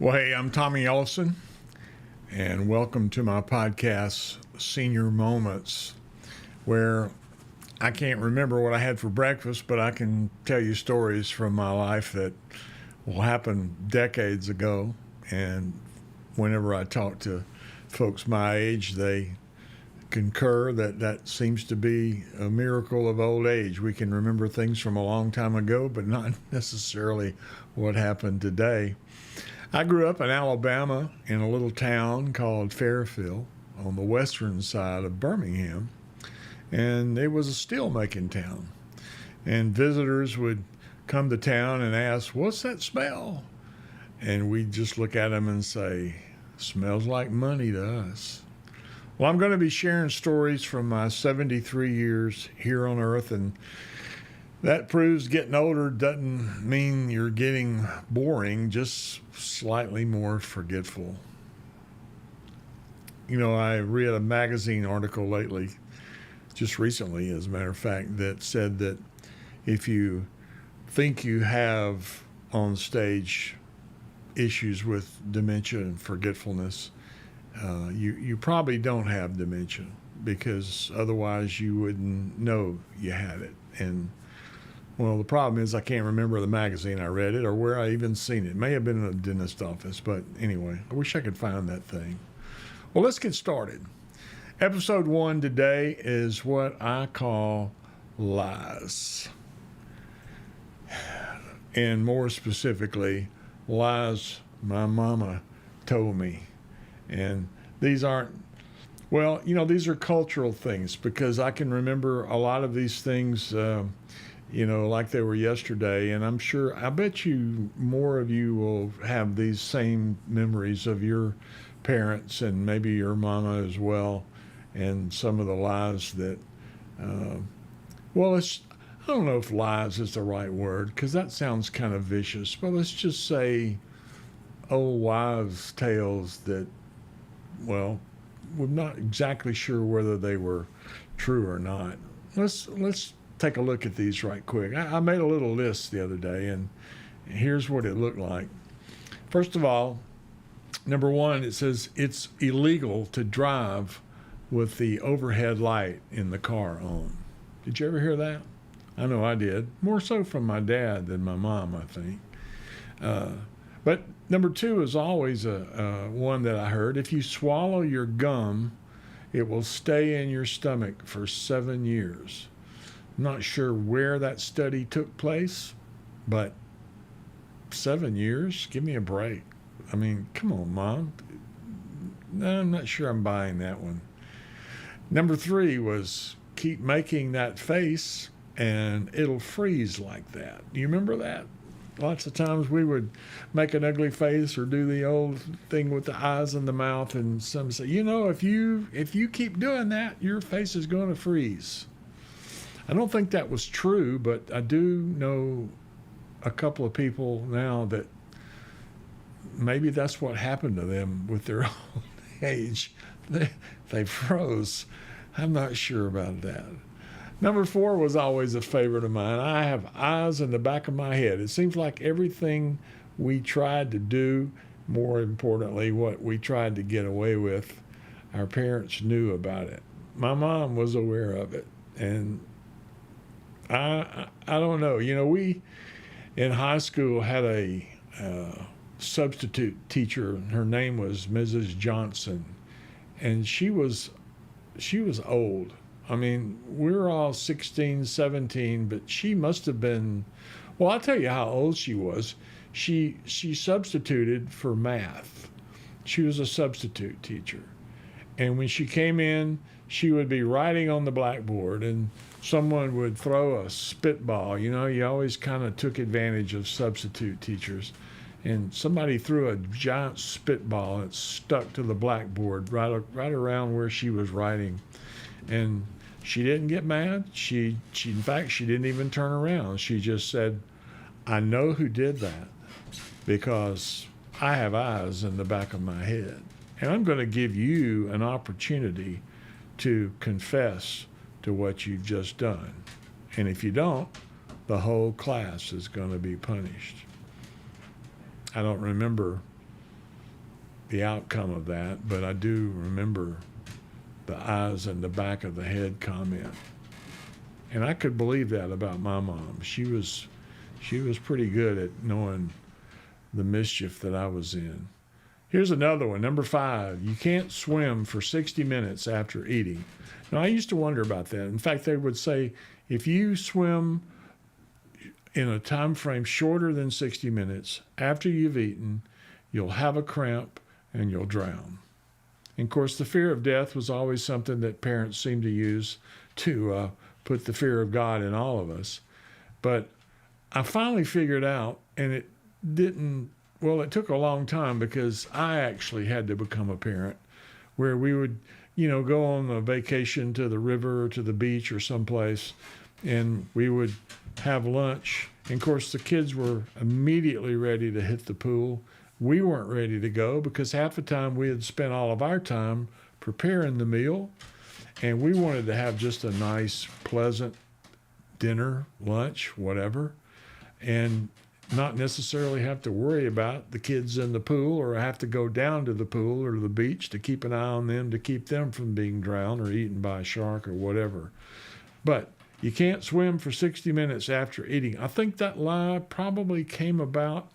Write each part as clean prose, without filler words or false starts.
Well, hey, I'm Tommy Ellison, and welcome to my podcast, Senior Moments, where I can't remember what I had for breakfast, but I can tell you stories from my life that will happen decades ago. And whenever I talk to folks my age, they concur that that seems to be a miracle of old age. We can remember things from a long time ago, but not necessarily what happened today. I grew up in Alabama in a little town called Fairfield on the western side of Birmingham, and it was a steel-making town. And visitors would come to town and ask, "What's that smell?" And we'd just look at them and say, "Smells like money to us." Well, I'm going to be sharing stories from my 73 years here on Earth, and that proves getting older doesn't mean you're getting boring, just slightly more forgetful. You know, I read a magazine article lately, just recently, as a matter of fact, that said that if you think you have on stage issues with dementia and forgetfulness, you probably don't have dementia, because otherwise you wouldn't know you had it. And well, the problem is I can't remember the magazine I read it or where I even seen it. It may have been in a dentist office, but anyway, I wish I could find that thing. Well, let's get started. Episode 1 today is what I call lies. And more specifically, lies my mama told me. And these aren't, well, you know, these are cultural things, because I can remember a lot of these things, like they were yesterday. And I bet you more of you will have these same memories of your parents and maybe your mama as well. And some of the lies that, I don't know if lies is the right word, because that sounds kind of vicious, but let's just say old wives' tales that, well, we're not exactly sure whether they were true or not. Let's take a look at these right quick. I made a little list the other day, and here's what it looked like. First of all, number 1, it says it's illegal to drive with the overhead light in the car on. Did you ever hear that? I know I did. More so from my dad than my mom, I think. But number 2 is always one that I heard. If you swallow your gum, it will stay in your stomach for 7 years. I'm not sure where that study took place, but 7 years? Give me a break. I mean, come on, Mom. No, I'm not sure I'm buying that one. Number 3 was keep making that face and it'll freeze like that. Do you remember that? Lots of times we would make an ugly face or do the old thing with the eyes and the mouth, and some say, if you keep doing that, your face is going to freeze. I don't think that was true, but I do know a couple of people now that maybe that's what happened to them with their old age. They froze. I'm not sure about that. Number 4 was always a favorite of mine. I have eyes in the back of my head. It seems like everything we tried to do, more importantly, what we tried to get away with, our parents knew about it. My mom was aware of it. And I don't know. We in high school had a substitute teacher. Her name was Mrs. Johnson, and she was old. I mean, we were all 16, 17, but she must have been, well, I'll tell you how old she was. She substituted for math. She was a substitute teacher. And when she came in, she would be writing on the blackboard, and someone would throw a spitball. You always kind of took advantage of substitute teachers. And somebody threw a giant spitball and it stuck to the blackboard right around where she was writing. And she didn't get mad. In fact, she didn't even turn around. She just said, "I know who did that because I have eyes in the back of my head. And I'm going to give you an opportunity to confess to what you've just done. And if you don't, the whole class is going to be punished." I don't remember the outcome of that, but I do remember the eyes and the back of the head comment. And I could believe that about my mom. She was pretty good at knowing the mischief that I was in. Here's another one, number 5. You can't swim for 60 minutes after eating. Now, I used to wonder about that. In fact, they would say if you swim in a time frame shorter than 60 minutes after you've eaten, you'll have a cramp and you'll drown. And of course, the fear of death was always something that parents seemed to use to put the fear of God in all of us. But I finally figured out, and it didn't, well, it took a long time because I actually had to become a parent where we would, go on a vacation to the river or to the beach or someplace, and we would have lunch. And of course, the kids were immediately ready to hit the pool. We weren't ready to go because half the time we had spent all of our time preparing the meal, and we wanted to have just a nice, pleasant dinner, lunch, whatever, and not necessarily have to worry about the kids in the pool or have to go down to the pool or the beach to keep an eye on them to keep them from being drowned or eaten by a shark or whatever. But you can't swim for 60 minutes after eating. I think that lie probably came about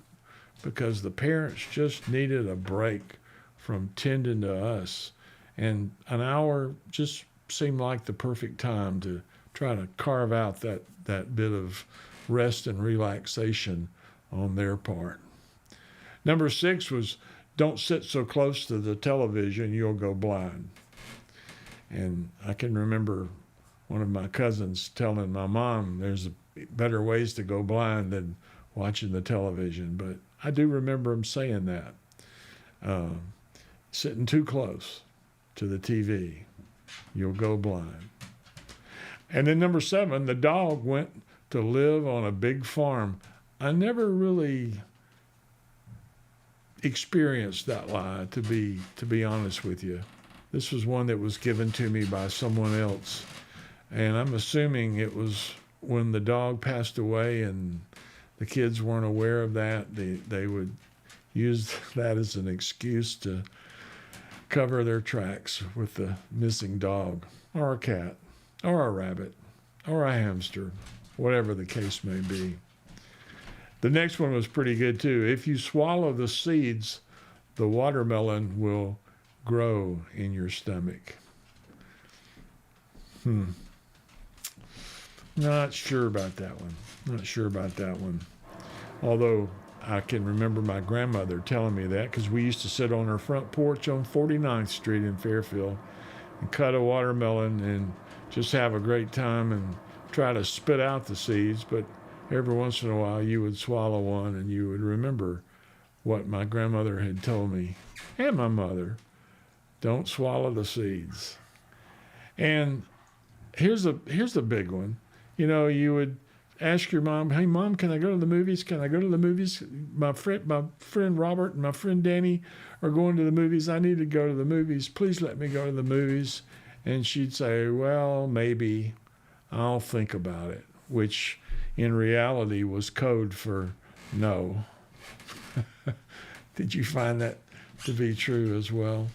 because the parents just needed a break from tending to us. And an hour just seemed like the perfect time to try to carve out that bit of rest and relaxation on their part. Number 6 was don't sit so close to the television, you'll go blind. And I can remember one of my cousins telling my mom there's better ways to go blind than watching the television. But I do remember him saying that. Sitting too close to the TV, you'll go blind. And then number 7, the dog went to live on a big farm. I never really experienced that lie, to be honest with you. This was one that was given to me by someone else. And I'm assuming it was when the dog passed away and the kids weren't aware of that. They would use that as an excuse to cover their tracks with the missing dog or a cat or a rabbit or a hamster, whatever the case may be. The next one was pretty good too. If you swallow the seeds, the watermelon will grow in your stomach. Not sure about that one. Although I can remember my grandmother telling me that because we used to sit on her front porch on 49th Street in Fairfield and cut a watermelon and just have a great time and try to spit out the seeds. But every once in a while you would swallow one and you would remember what my grandmother had told me and my mother. Don't swallow the seeds. And here's a big one. You would ask your mom, hey, Mom, can I go to the movies? Can I go to the movies? My friend Robert and my friend Danny are going to the movies. I need to go to the movies. Please let me go to the movies. And she'd say, well, maybe. I'll think about it, which in reality was code for no. Did you find that to be true as well?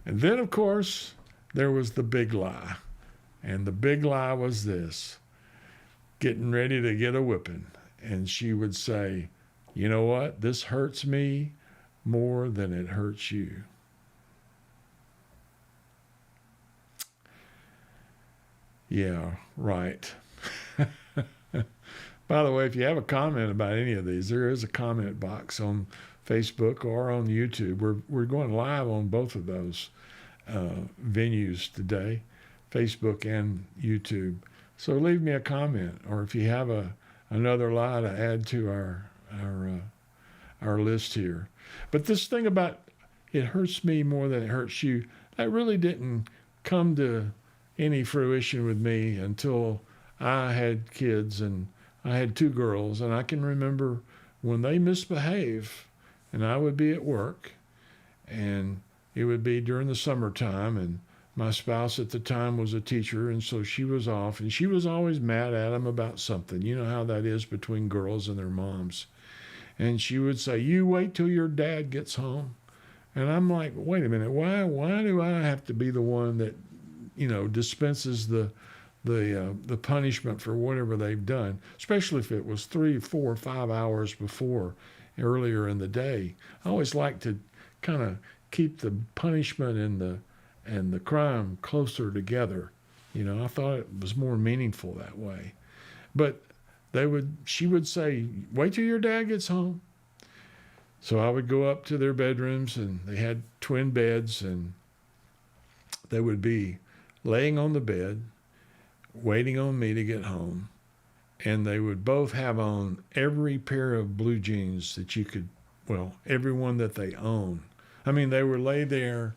And then, of course, there was the big lie. And the big lie was this: getting ready to get a whipping. And she would say, you know what? This hurts me more than it hurts you. Yeah, right. By the way, if you have a comment about any of these, there is a comment box on Facebook or on YouTube. We're going live on both of those venues today, Facebook and YouTube. So leave me a comment, or if you have another lie to add to our list here. But this thing about it hurts me more than it hurts you, that really didn't come to any fruition with me until I had kids, and I had 2 girls, and I can remember when they misbehave, and I would be at work, and it would be during the summertime, and my spouse at the time was a teacher, and so she was off, and she was always mad at him about something. You know how that is between girls and their moms. And she would say, you wait till your dad gets home. And I'm like, wait a minute, why do I have to be the one that, dispenses the punishment for whatever they've done, especially if it was 3, 4, 5 hours before, earlier in the day. I always like to kind of keep the punishment and the crime closer together. I thought it was more meaningful that way. But she would say, wait till your dad gets home. So I would go up to their bedrooms, and they had twin beds, and they would be laying on the bed, waiting on me to get home. And they would both have on every pair of blue jeans that every one that they own. I mean, they were lay there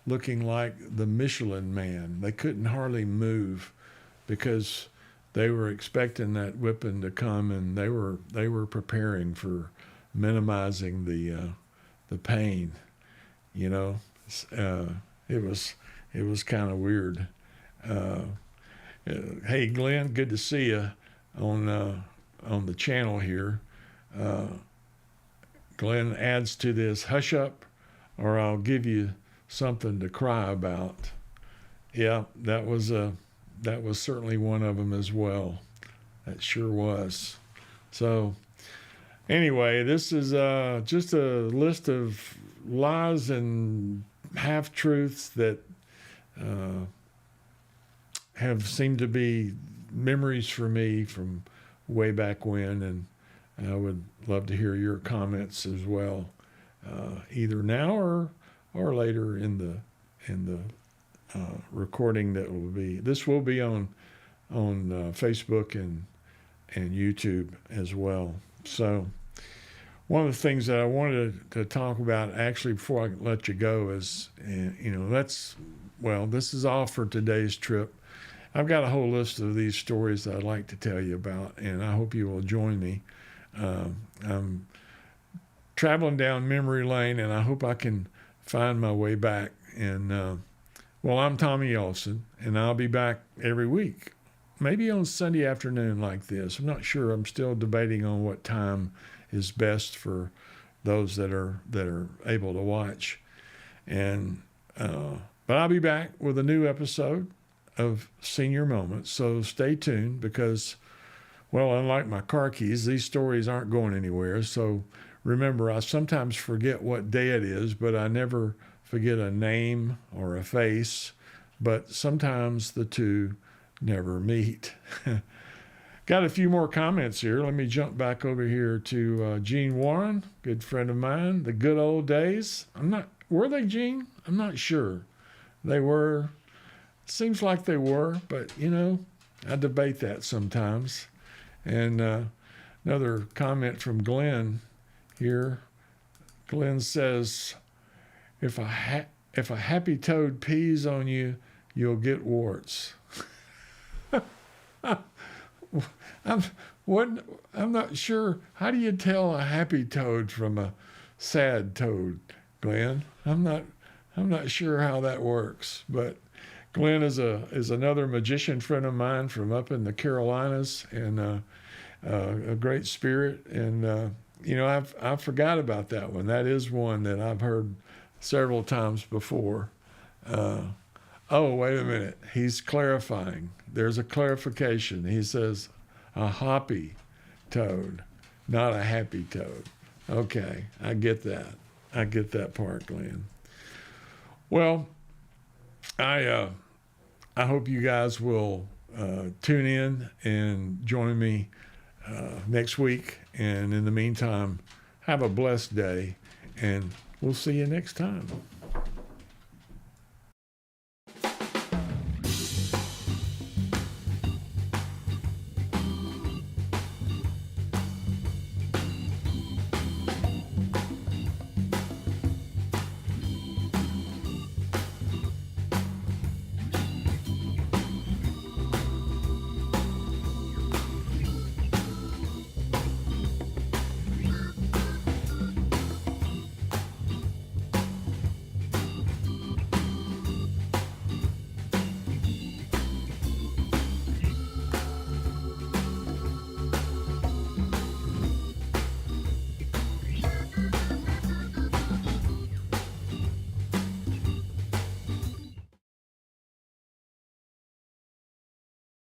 looking like the Michelin Man. They couldn't hardly move because they were expecting that whipping to come, and they were preparing for minimizing the pain. It was kind of weird. Hey Glenn, good to see you on the channel here. Glenn adds to this, hush up or I'll give you something to cry about. Yeah, that was certainly one of them as well. That sure was. So anyway, this is just a list of lies and half-truths that have seemed to be memories for me from way back when, and I would love to hear your comments as well, either now or later in the recording that will be. This will be on Facebook and YouTube as well. So one of the things that I wanted to talk about actually before I let you go is, this is all for today's trip. I've got a whole list of these stories that I'd like to tell you about, and I hope you will join me. I'm traveling down memory lane, and I hope I can find my way back. And I'm Tommy Ellison, and I'll be back every week, maybe on Sunday afternoon like this. I'm not sure. I'm still debating on what time is best for those that are able to watch. And but I'll be back with a new episode of Senior Moments. So stay tuned because, unlike my car keys, these stories aren't going anywhere. So remember, I sometimes forget what day it is, but I never forget a name or a face. But sometimes the two never meet. Got a few more comments here. Let me jump back over here to Gene Warren, good friend of mine. The good old days. Were they, Gene? I'm not sure. They were. Seems like they were, but I debate that sometimes. And another comment from Glenn here. Glenn says, if a happy toad pees on you, you'll get warts. I'm not sure. How do you tell a happy toad from a sad toad, Glenn? I'm not sure how that works. But Glenn is another magician friend of mine from up in the Carolinas, and a great spirit. And I forgot about that one. That is one that I've heard several times before. Oh, wait a minute. He's clarifying. There's a clarification. He says a hoppy toad, not a happy toad. Okay, I get that. I get that part, Glenn. Well, I hope you guys will tune in and join me next week. And in the meantime, have a blessed day, and we'll see you next time.